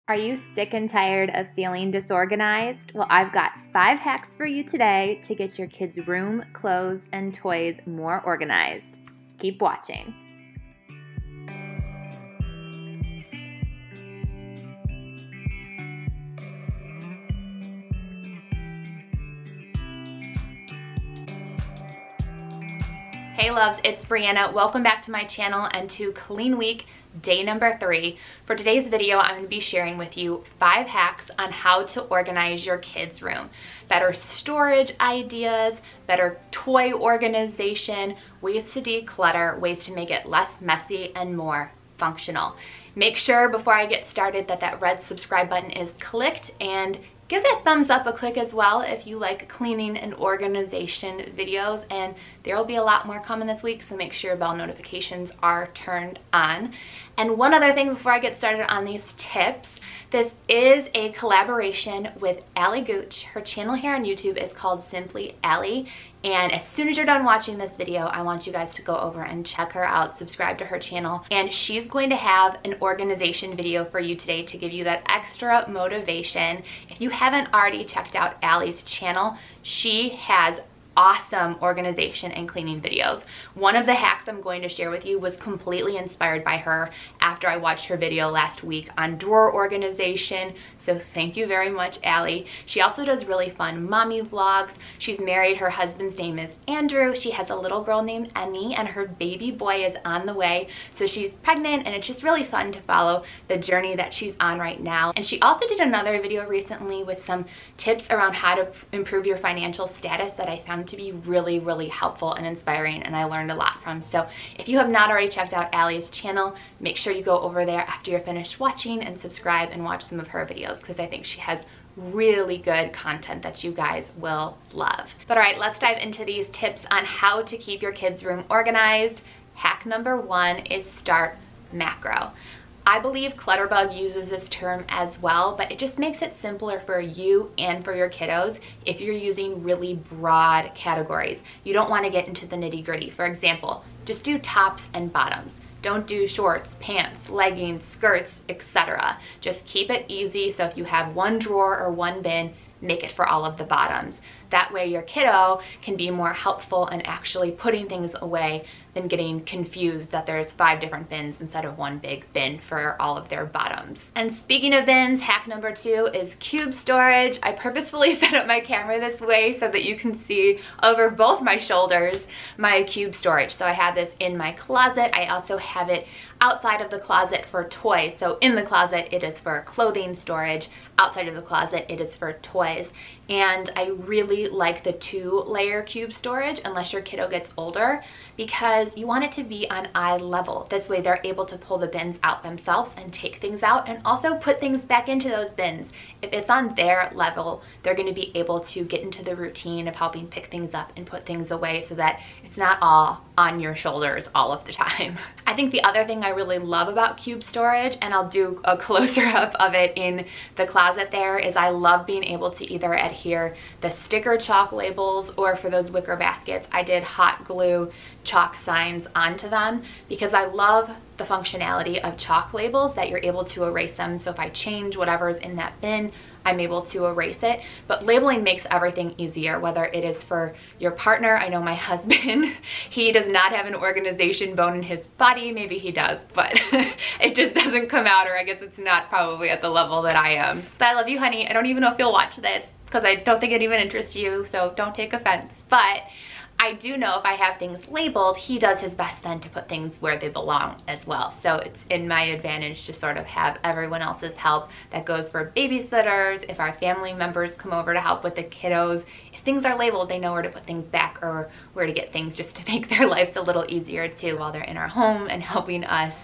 Are you sick and tired of feeling disorganized? Well, I've got 5 hacks for you today to get your kids' room, clothes, and toys more organized. Keep watching. Hey loves, it's Brianna. Welcome back to my channel and to Clean Week, day number 3. For today's video, I'm going to be sharing with you 5 hacks on how to organize your kids' room. Better storage ideas, better toy organization, ways to declutter, ways to make it less messy and more functional. Make sure before I get started that red subscribe button is clicked, and give that thumbs up a click as well if you like cleaning and organization videos, and there will be a lot more coming this week, so make sure bell notifications are turned on. And one other thing before I get started on these tips, this is a collaboration with Allie Gooch. Her channel here on YouTube is called Simply Allie, and as soon as you're done watching this video, I want you guys to go over and check her out, subscribe to her channel, and she's going to have an organization video for you today to give you that extra motivation. If you haven't already checked out Allie's channel, she has awesome organization and cleaning videos. One of the hacks I'm going to share with you was completely inspired by her after I watched her video last week on drawer organization. So thank you very much, Allie. She also does really fun mommy vlogs. She's married. Her husband's name is Andrew. She has a little girl named Emmy, and her baby boy is on the way. So she's pregnant, and it's just really fun to follow the journey that she's on right now. And she also did another video recently with some tips around how to improve your financial status that I found to be really, really helpful and inspiring, and I learned a lot from. So if you have not already checked out Allie's channel, make sure you go over there after you're finished watching and subscribe and watch some of her videos, because I think she has really good content that you guys will love. But all right, let's dive into these tips on how to keep your kids' room organized. Hack number 1 is start macro. I believe Clutterbug uses this term as well, but it just makes it simpler for you and for your kiddos if you're using really broad categories. You don't want to get into the nitty-gritty. For example, just do tops and bottoms. Don't do shorts, pants, leggings, skirts, etc. Just keep it easy, so if you have one drawer or one bin, make it for all of the bottoms. That way your kiddo can be more helpful in actually putting things away than getting confused that there's 5 different bins instead of one big bin for all of their bottoms. And speaking of bins, hack number 2 is cube storage. I purposefully set up my camera this way so that you can see over both my shoulders my cube storage. So I have this in my closet. I also have it outside of the closet for toys. So in the closet it is for clothing storage, outside of the closet it is for toys. And I really like the 2-layer cube storage unless your kiddo gets older, because you want it to be on eye level. This way they're able to pull the bins out themselves and take things out, and also put things back into those bins. If it's on their level, they're going to be able to get into the routine of helping pick things up and put things away, so that it's not all on your shoulders all of the time. I think the other thing I really love about cube storage, and I'll do a closer up of it in the closet there, is I love being able to either adhere the sticker chalk labels, or for those wicker baskets, I did hot glue chalk signs onto them, because I love the functionality of chalk labels that you're able to erase them. So if I change whatever's in that bin, I'm able to erase it. But labeling makes everything easier, whether it is for your partner. I know my husband, he does not have an organization bone in his body. Maybe he does, but it just doesn't come out, or I guess it's not probably at the level that I am. But I love you, honey. I don't even know if you'll watch this, because I don't think it even interests you, so don't take offense. But I do know if I have things labeled, he does his best then to put things where they belong as well. So it's in my advantage to sort of have everyone else's help. That goes for babysitters, if our family members come over to help with the kiddos. If things are labeled, they know where to put things back, or where to get things, just to make their lives a little easier too while they're in our home and helping us,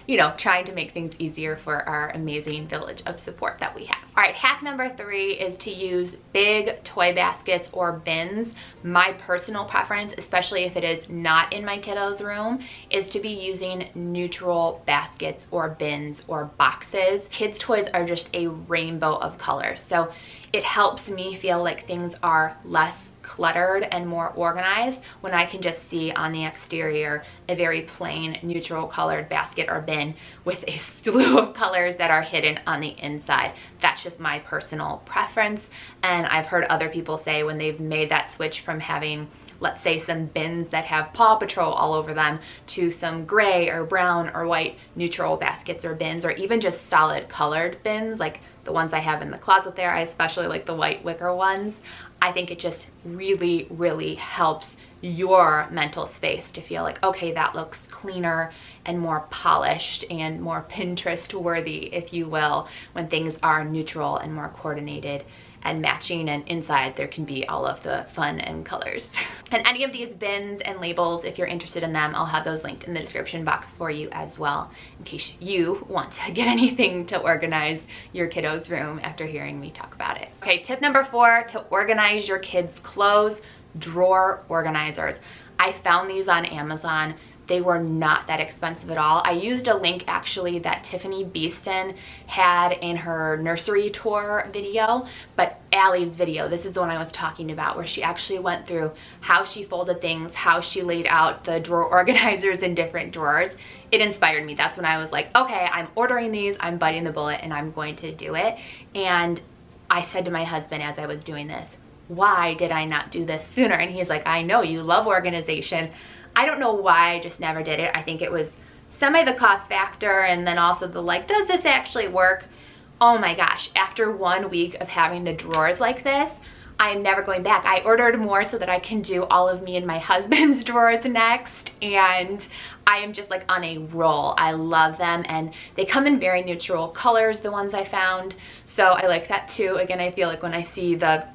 you know, trying to make things easier for our amazing village of support that we have. All right, hack number 3 is to use big toy baskets or bins. My personal preference, especially if it is not in my kiddo's room, is to be using neutral baskets or bins or boxes. Kids' toys are just a rainbow of colors, so it helps me feel like things are less cluttered and more organized when I can just see on the exterior a very plain neutral colored basket or bin with a slew of colors that are hidden on the inside. That's just my personal preference, and I've heard other people say when they've made that switch from having, let's say, some bins that have Paw Patrol all over them to some gray or brown or white neutral baskets or bins, or even just solid colored bins like the ones I have in the closet there. I especially like the white wicker ones. I think it just really, really helps your mental space to feel like, okay, that looks cleaner and more polished and more Pinterest worthy, if you will, when things are neutral and more coordinated and matching, and inside there can be all of the fun and colors. And any of these bins and labels, if you're interested in them, I'll have those linked in the description box for you as well, in case you want to get anything to organize your kiddo's room after hearing me talk about it. Okay, tip number 4 to organize your kids' clothes: drawer organizers. I found these on Amazon. They were not that expensive at all. I used a link actually that Tiffany Beeston had in her nursery tour video, but Allie's video, this is the one I was talking about, where she actually went through how she folded things, how she laid out the drawer organizers in different drawers. It inspired me. That's when I was like, okay, I'm ordering these, I'm biting the bullet, and I'm going to do it. And I said to my husband as I was doing this, why did I not do this sooner? And he's like, I know you love organization. I don't know why I just never did it. I think it was semi the cost factor, and then also the like, does this actually work? Oh my gosh, after 1 week of having the drawers like this, I'm never going back. I ordered more so that I can do all of me and my husband's drawers next, and I am just like on a roll. I love them, and they come in very neutral colors, the ones I found, so I like that too. Again, I feel like when I see the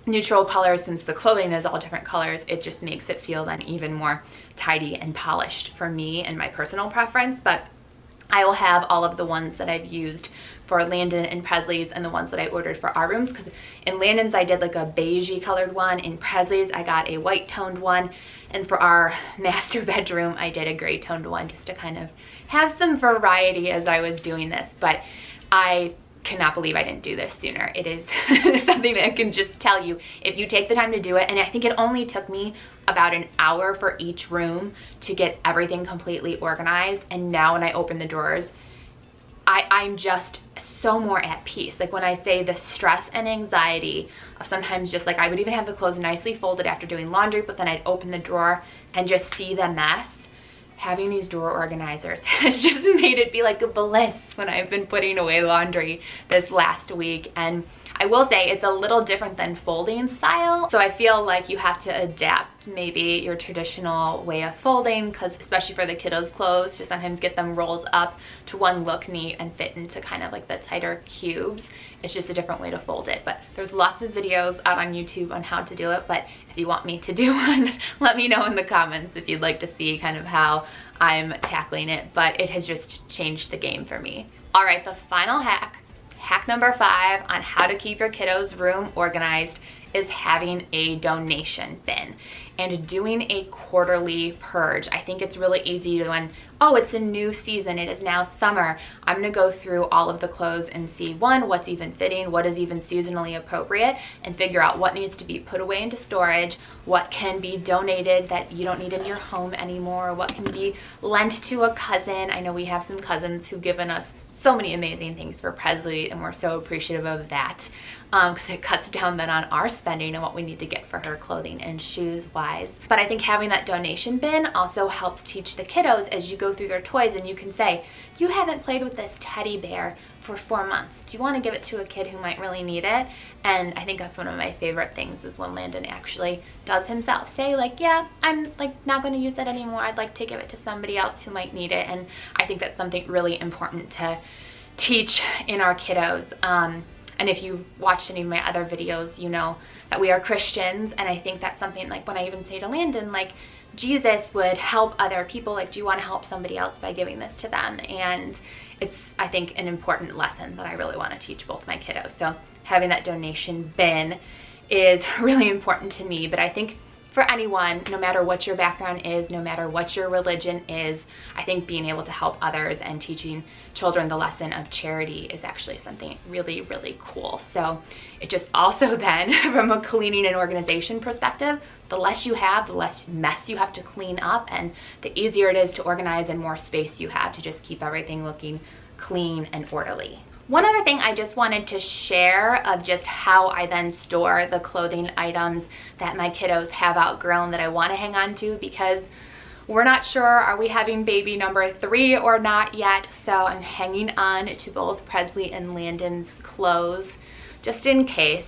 neutral colors, since the clothing is all different colors, it just makes it feel then even more tidy and polished for me and my personal preference. But I will have all of the ones that I've used for Landon and Presley's and the ones that I ordered for our rooms, because in Landon's I did like a beigey colored one, in Presley's I got a white toned one, and for our master bedroom I did a gray toned one, just to kind of have some variety as I was doing this. But I cannot believe I didn't do this sooner. It is something that I can just tell you, if you take the time to do it, and I think it only took me about an hour for each room to get everything completely organized. And now when I open the drawers, I'm just so more at peace. Like when I say the stress and anxiety of sometimes just like, I would even have the clothes nicely folded after doing laundry, but then I'd open the drawer and just see the mess. Having these drawer organizers has just made it be like a bliss when I've been putting away laundry this last week. And I will say it's a little different than folding style. So I feel like you have to adapt maybe your traditional way of folding, because especially for the kiddos' clothes, to sometimes get them rolled up to one look neat and fit into kind of like the tighter cubes. It's just a different way to fold it. But there's lots of videos out on YouTube on how to do it. But if you want me to do one, let me know in the comments if you'd like to see kind of how I'm tackling it. But it has just changed the game for me. All right, the final hack number 5 on how to keep your kiddos' room organized is having a donation bin and doing a quarterly purge. I think it's really easy to, when, oh, it's a new season, it is now summer, I'm gonna go through all of the clothes and see, one, what's even fitting, what is even seasonally appropriate, and figure out what needs to be put away into storage, what can be donated that you don't need in your home anymore, what can be lent to a cousin. I know we have some cousins who've given us so many amazing things for Presley, and we're so appreciative of that, because it cuts down then on our spending and what we need to get for her clothing and shoes wise. But I think having that donation bin also helps teach the kiddos as you go through their toys, and you can say, you haven't played with this teddy bear for 4 months. Do you want to give it to a kid who might really need it? And I think that's one of my favorite things, is when Landon actually does himself say like, yeah, I'm like not going to use that anymore. I'd like to give it to somebody else who might need it. And I think that's something really important to teach in our kiddos. And if you've watched any of my other videos, you know that we are Christians, and I think that's something like when I even say to Landon, like, Jesus would help other people, like, do you want to help somebody else by giving this to them? And it's, I think, an important lesson that I really want to teach both my kiddos. So having that donation bin is really important to me, but I think for anyone, no matter what your background is, no matter what your religion is, I think being able to help others and teaching children the lesson of charity is actually something really, really cool. So it just also then, from a cleaning and organization perspective, the less you have, the less mess you have to clean up, and the easier it is to organize and more space you have to just keep everything looking clean and orderly. One other thing I just wanted to share of just how I then store the clothing items that my kiddos have outgrown that I want to hang on to, because we're not sure, are we having baby number 3 or not yet, so I'm hanging on to both Presley and Landon's clothes just in case.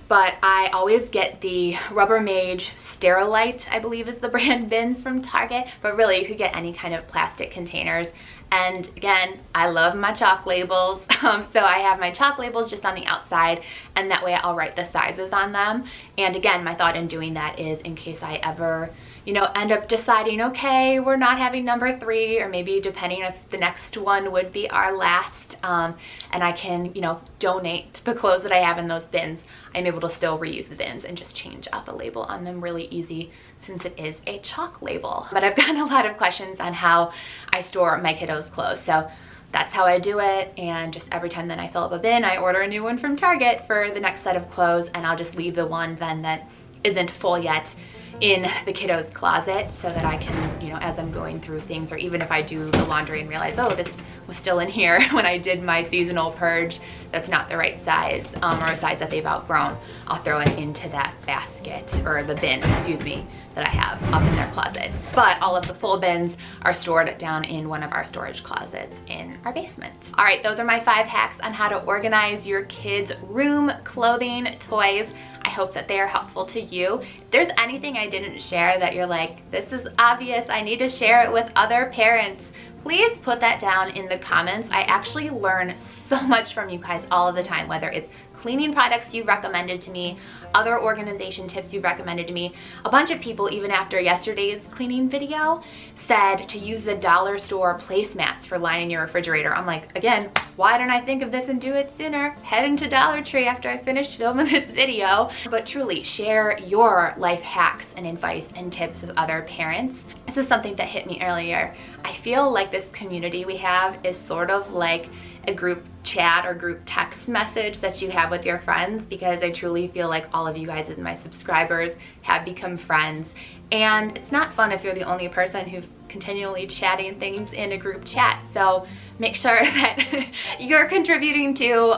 But I always get the Rubbermaid Sterilite, I believe is the brand, bins from Target, but really you could get any kind of plastic containers. And again, I love my chalk labels, so I have my chalk labels just on the outside, and that way I'll write the sizes on them. And again, my thought in doing that is in case I ever, you know, end up deciding, okay, we're not having number 3, or maybe depending if the next one would be our last, and I can, you know, donate the clothes that I have in those bins, I'm able to still reuse the bins and just change out the label on them really easy, since it is a chalk label. But I've gotten a lot of questions on how I store my kiddos' clothes, so that's how I do it. And just every time then I fill up a bin, I order a new one from Target for the next set of clothes, and I'll just leave the one then that isn't full yet in the kiddos' closet, so that I can, you know, as I'm going through things, or even if I do the laundry and realize, oh, this was still in here when I did my seasonal purge, that's not the right size, or a size that they've outgrown, I'll throw it into that basket, or the bin, excuse me, that I have up in their closet. But all of the full bins are stored down in one of our storage closets in our basement. All right, those are my 5 hacks on how to organize your kids' room, clothing, toys. I hope that they are helpful to you. If there's anything I didn't share that you're like, this is obvious, I need to share it with other parents, please put that down in the comments. I actually learn so much from you guys all of the time, whether it's cleaning products you recommended to me, other organization tips you recommended to me. A bunch of people, even after yesterday's cleaning video, said to use the dollar store placemats for lining your refrigerator. I'm like, again, why didn't I think of this and do it sooner? Head into Dollar Tree after I finished filming this video. But truly, share your life hacks and advice and tips with other parents. This is something that hit me earlier. I feel like this community we have is sort of like a group chat or group text message that you have with your friends, because I truly feel like all of you guys as my subscribers have become friends. And it's not fun if you're the only person who's continually chatting things in a group chat. So make sure that you're contributing too,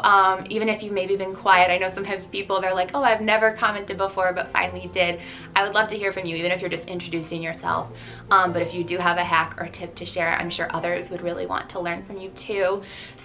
even if you've maybe been quiet. I know sometimes people, they're like, oh, I've never commented before, but finally did. I would love to hear from you, even if you're just introducing yourself. But if you do have a hack or tip to share, I'm sure others would really want to learn from you too.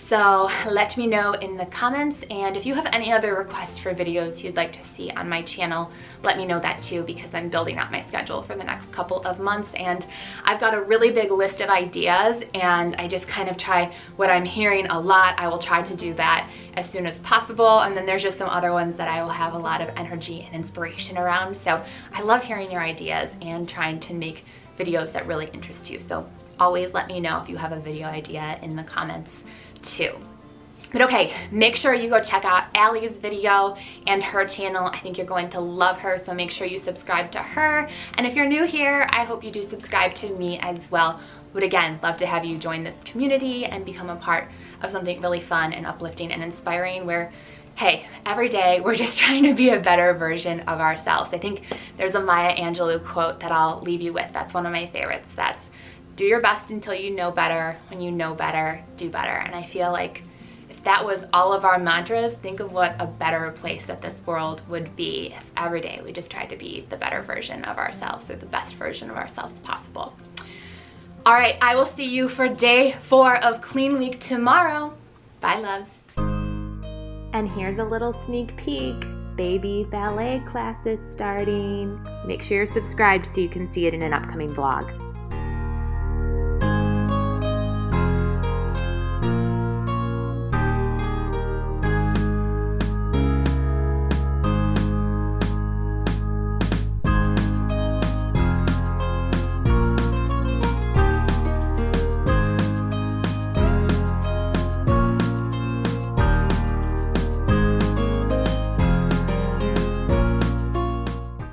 So let me know in the comments. And if you have any other requests for videos you'd like to see on my channel, let me know that too, because I'm building out my schedule for the next couple of months. And I've got a really big list of ideas, and I just kind of try what I'm hearing a lot. I will try to do that as soon as possible. And then there's just some other ones that I will have a lot of energy and inspiration around. So I love hearing your ideas and trying to make videos that really interest you. So always let me know if you have a video idea in the comments too. But okay, make sure you go check out Allie's video and her channel. I think you're going to love her, so make sure you subscribe to her. And if you're new here, I hope you do subscribe to me as well. Would again love to have you join this community and become a part of something really fun and uplifting and inspiring, where, hey, every day we're just trying to be a better version of ourselves. I think there's a Maya Angelou quote that I'll leave you with. That's one of my favorites. That's, do your best until you know better. When you know better, do better. And I feel like if that was all of our mantras, think of what a better place that this world would be if every day we just tried to be the better version of ourselves, or the best version of ourselves possible. All right, I will see you for day 4 of Clean Week tomorrow. Bye, loves. And here's a little sneak peek. Baby ballet class is starting. Make sure you're subscribed so you can see it in an upcoming vlog.